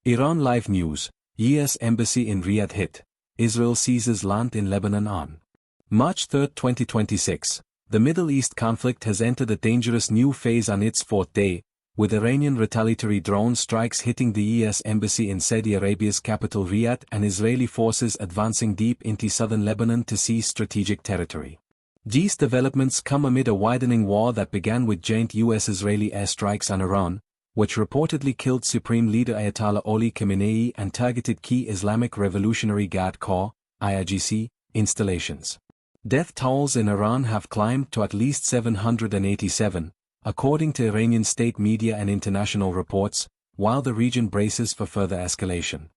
Iran Live News, U.S. Embassy in Riyadh hit. Israel seizes land in Lebanon on March 3, 2026. The Middle East conflict has entered a dangerous new phase on its fourth day, with Iranian retaliatory drone strikes hitting the U.S. Embassy in Saudi Arabia's capital Riyadh and Israeli forces advancing deep into southern Lebanon to seize strategic territory. These developments come amid a widening war that began with joint U.S.-Israeli airstrikes on Iran, which reportedly killed Supreme Leader Ayatollah Ali Khamenei and targeted key Islamic Revolutionary Guard Corps (IRGC) installations. Death tolls in Iran have climbed to at least 787, according to Iranian state media and international reports, while the region braces for further escalation.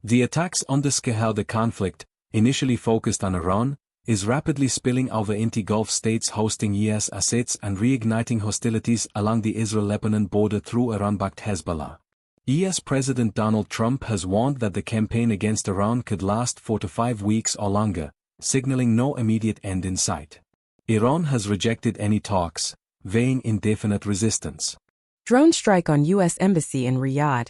The attacks underscore how the conflict, initially focused on Iran, is rapidly spilling over into Gulf states hosting U.S. assets and reigniting hostilities along the Israel-Lebanon border through Iran-backed Hezbollah. U.S. President Donald Trump has warned that the campaign against Iran could last 4 to 5 weeks or longer, signaling no immediate end in sight. Iran has rejected any talks, vowing indefinite resistance. Drone strike on U.S. Embassy in Riyadh.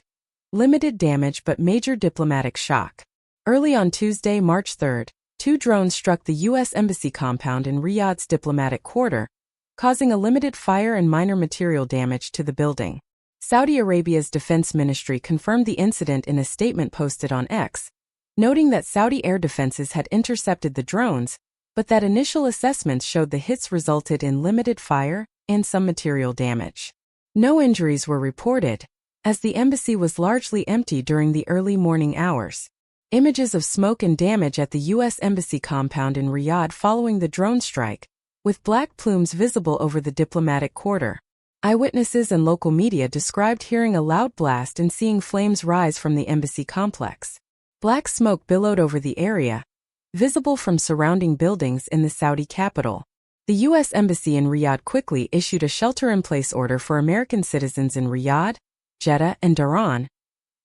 Limited damage but major diplomatic shock. Early on Tuesday, March 3, 2 drones struck the U.S. Embassy compound in Riyadh's diplomatic quarter, causing a limited fire and minor material damage to the building. Saudi Arabia's defense ministry confirmed the incident in a statement posted on X, noting that Saudi air defenses had intercepted the drones, but that initial assessments showed the hits resulted in limited fire and some material damage. No injuries were reported, as the embassy was largely empty during the early morning hours. Images of smoke and damage at the U.S. Embassy compound in Riyadh following the drone strike, with black plumes visible over the diplomatic quarter. Eyewitnesses and local media described hearing a loud blast and seeing flames rise from the embassy complex. Black smoke billowed over the area, visible from surrounding buildings in the Saudi capital. The U.S. Embassy in Riyadh quickly issued a shelter-in-place order for American citizens in Riyadh, Jeddah, and Dhahran,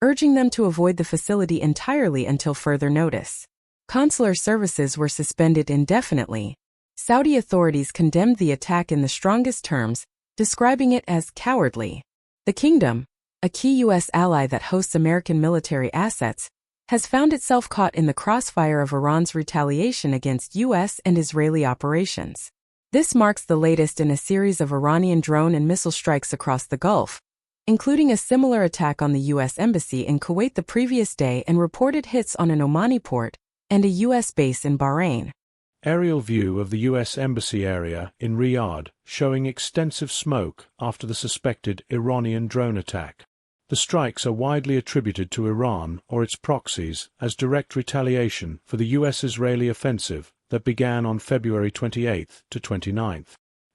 urging them to avoid the facility entirely until further notice. Consular services were suspended indefinitely. Saudi authorities condemned the attack in the strongest terms, describing it as cowardly. The kingdom, a key U.S. ally that hosts American military assets, has found itself caught in the crossfire of Iran's retaliation against U.S. and Israeli operations. This marks the latest in a series of Iranian drone and missile strikes across the Gulf, including a similar attack on the U.S. Embassy in Kuwait the previous day and reported hits on an Omani port and a U.S. base in Bahrain. Aerial view of the U.S. Embassy area in Riyadh showing extensive smoke after the suspected Iranian drone attack. The strikes are widely attributed to Iran or its proxies as direct retaliation for the U.S.-Israeli offensive that began on February 28 to 29.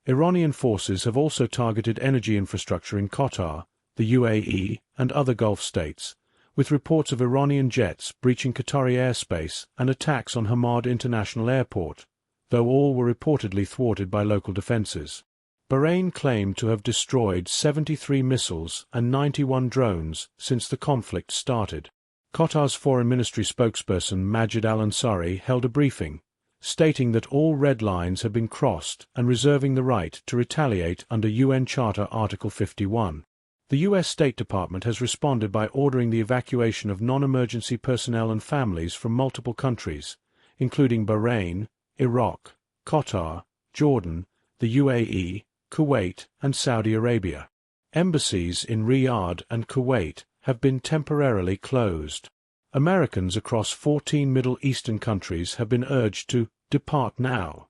Iranian forces have also targeted energy infrastructure in Qatar, the UAE, and other Gulf states, with reports of Iranian jets breaching Qatari airspace and attacks on Hamad International Airport, though all were reportedly thwarted by local defenses. Bahrain claimed to have destroyed 73 missiles and 91 drones since the conflict started. Qatar's Foreign Ministry spokesperson Majid Al-Ansari held a briefing, stating that all red lines had been crossed and reserving the right to retaliate under UN Charter Article 51. The U.S. State Department has responded by ordering the evacuation of non-emergency personnel and families from multiple countries, including Bahrain, Iraq, Qatar, Jordan, the UAE, Kuwait, and Saudi Arabia. Embassies in Riyadh and Kuwait have been temporarily closed. Americans across 14 Middle Eastern countries have been urged to depart now,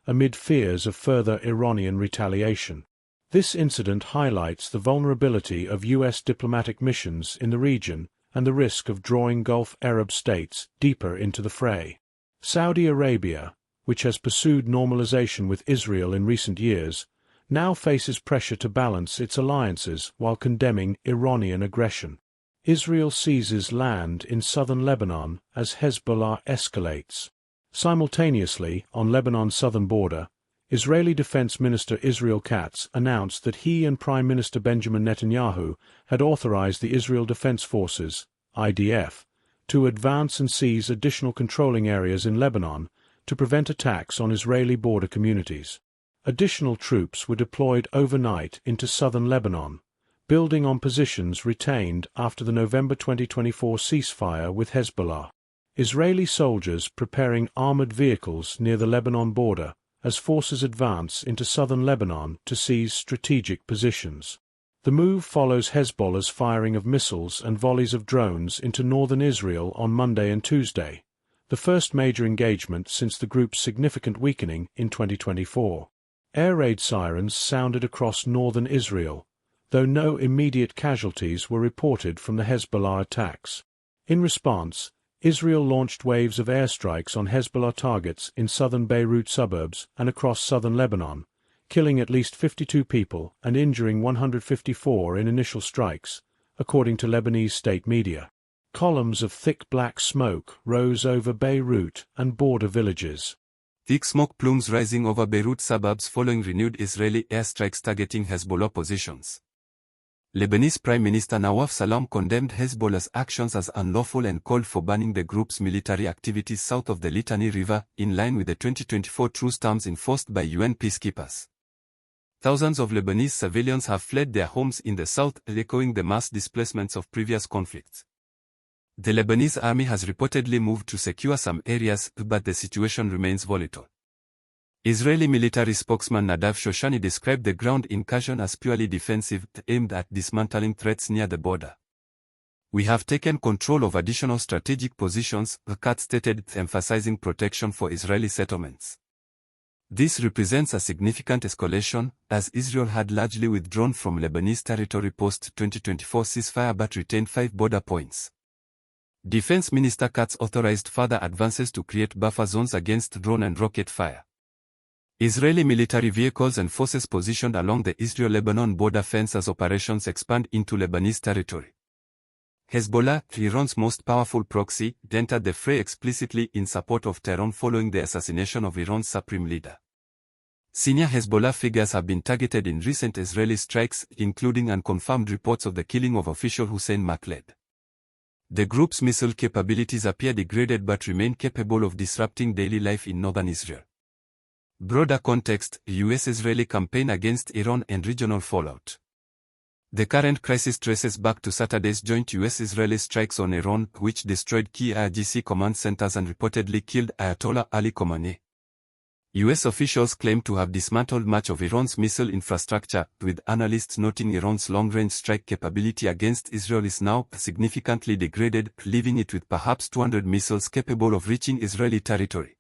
amid fears of further Iranian retaliation. This incident highlights the vulnerability of U.S. diplomatic missions in the region and the risk of drawing Gulf Arab states deeper into the fray. Saudi Arabia, which has pursued normalization with Israel in recent years, now faces pressure to balance its alliances while condemning Iranian aggression. Israel seizes land in southern Lebanon as Hezbollah escalates. Simultaneously, on Lebanon's southern border, Israeli Defense Minister Israel Katz announced that he and Prime Minister Benjamin Netanyahu had authorized the Israel Defense Forces, IDF, to advance and seize additional controlling areas in Lebanon to prevent attacks on Israeli border communities. Additional troops were deployed overnight into southern Lebanon, building on positions retained after the November 2024 ceasefire with Hezbollah. Israeli soldiers preparing armored vehicles near the Lebanon border as forces advance into southern Lebanon to seize strategic positions. The move follows Hezbollah's firing of missiles and volleys of drones into northern Israel on Monday and Tuesday, the first major engagement since the group's significant weakening in 2024. Air raid sirens sounded across northern Israel, though no immediate casualties were reported from the Hezbollah attacks. In response, Israel launched waves of airstrikes on Hezbollah targets in southern Beirut suburbs and across southern Lebanon, killing at least 52 people and injuring 154 in initial strikes, according to Lebanese state media. Columns of thick black smoke rose over Beirut and border villages. Thick smoke plumes rising over Beirut suburbs following renewed Israeli airstrikes targeting Hezbollah positions. Lebanese Prime Minister Nawaf Salam condemned Hezbollah's actions as unlawful and called for banning the group's military activities south of the Litani River, in line with the 2024 truce terms enforced by UN peacekeepers. Thousands of Lebanese civilians have fled their homes in the south, echoing the mass displacements of previous conflicts. The Lebanese army has reportedly moved to secure some areas, but the situation remains volatile. Israeli military spokesman Nadav Shoshani described the ground incursion as purely defensive, aimed at dismantling threats near the border. "We have taken control of additional strategic positions," Katz stated, emphasizing protection for Israeli settlements. This represents a significant escalation, as Israel had largely withdrawn from Lebanese territory post-2024 ceasefire but retained 5 border points. Defense Minister Katz authorized further advances to create buffer zones against drone and rocket fire. Israeli military vehicles and forces positioned along the Israel-Lebanon border fence as operations expand into Lebanese territory. Hezbollah, Iran's most powerful proxy, entered the fray explicitly in support of Tehran following the assassination of Iran's supreme leader. Senior Hezbollah figures have been targeted in recent Israeli strikes, including unconfirmed reports of the killing of official Hussein Makhled. The group's missile capabilities appear degraded but remain capable of disrupting daily life in northern Israel. Broader context: US-Israeli campaign against Iran and regional fallout. The current crisis traces back to Saturday's joint US-Israeli strikes on Iran, which destroyed key IRGC command centers and reportedly killed Ayatollah Ali Khamenei. US officials claim to have dismantled much of Iran's missile infrastructure, with analysts noting Iran's long-range strike capability against Israel is now significantly degraded, leaving it with perhaps 200 missiles capable of reaching Israeli territory.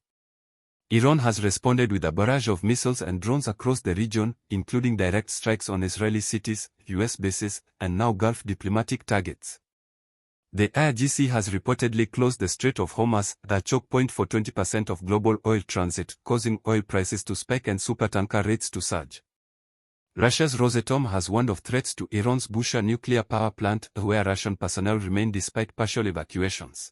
Iran has responded with a barrage of missiles and drones across the region, including direct strikes on Israeli cities, US bases, and now Gulf diplomatic targets. The IRGC has reportedly closed the Strait of Hormuz, the choke point for 20% of global oil transit, causing oil prices to spike and supertanker rates to surge. Russia's Rosatom has warned of threats to Iran's Bushehr nuclear power plant, where Russian personnel remain despite partial evacuations.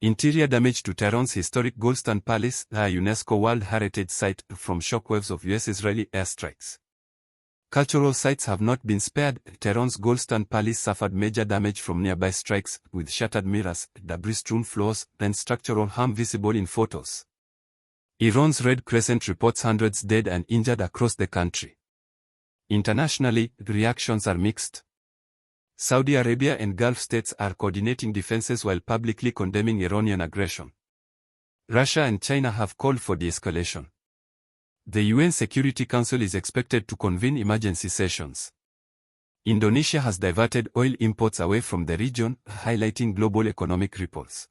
Interior damage to Tehran's historic Golestan Palace, a UNESCO World Heritage Site, from shockwaves of US-Israeli airstrikes. Cultural sites have not been spared. Tehran's Golestan Palace suffered major damage from nearby strikes, with shattered mirrors, debris-strewn floors, and structural harm visible in photos. Iran's Red Crescent reports hundreds dead and injured across the country. Internationally, reactions are mixed. Saudi Arabia and Gulf states are coordinating defenses while publicly condemning Iranian aggression. Russia and China have called for de-escalation. The UN Security Council is expected to convene emergency sessions. Indonesia has diverted oil imports away from the region, highlighting global economic ripples.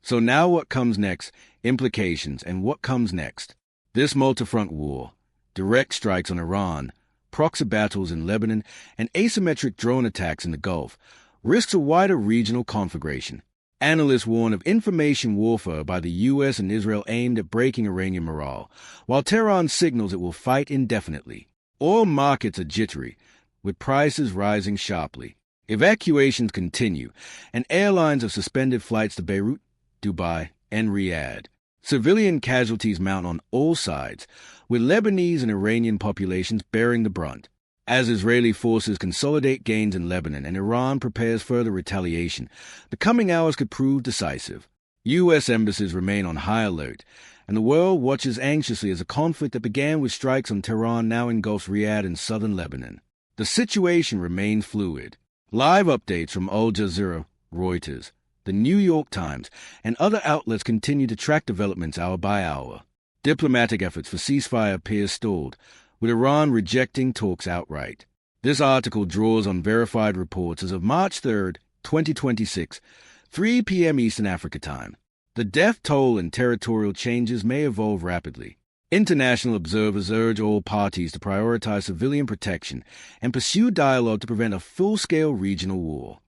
So now what comes next? Implications and what comes next? This multi-front war, direct strikes on Iran, proxy battles in Lebanon, and asymmetric drone attacks in the Gulf risks a wider regional conflagration. Analysts warn of information warfare by the U.S. and Israel aimed at breaking Iranian morale, while Tehran signals it will fight indefinitely. Oil markets are jittery, with prices rising sharply. Evacuations continue, and airlines have suspended flights to Beirut, Dubai, and Riyadh. Civilian casualties mount on all sides, with Lebanese and Iranian populations bearing the brunt. As Israeli forces consolidate gains in Lebanon and Iran prepares further retaliation, the coming hours could prove decisive. U.S. embassies remain on high alert, and the world watches anxiously as a conflict that began with strikes on Tehran now engulfs Riyadh and southern Lebanon. The situation remains fluid. Live updates from Al Jazeera, Reuters, the New York Times, and other outlets continue to track developments hour by hour. Diplomatic efforts for ceasefire appear stalled, with Iran rejecting talks outright. This article draws on verified reports as of March 3, 2026, 3 p.m. Eastern Africa Time. The death toll and territorial changes may evolve rapidly. International observers urge all parties to prioritize civilian protection and pursue dialogue to prevent a full-scale regional war.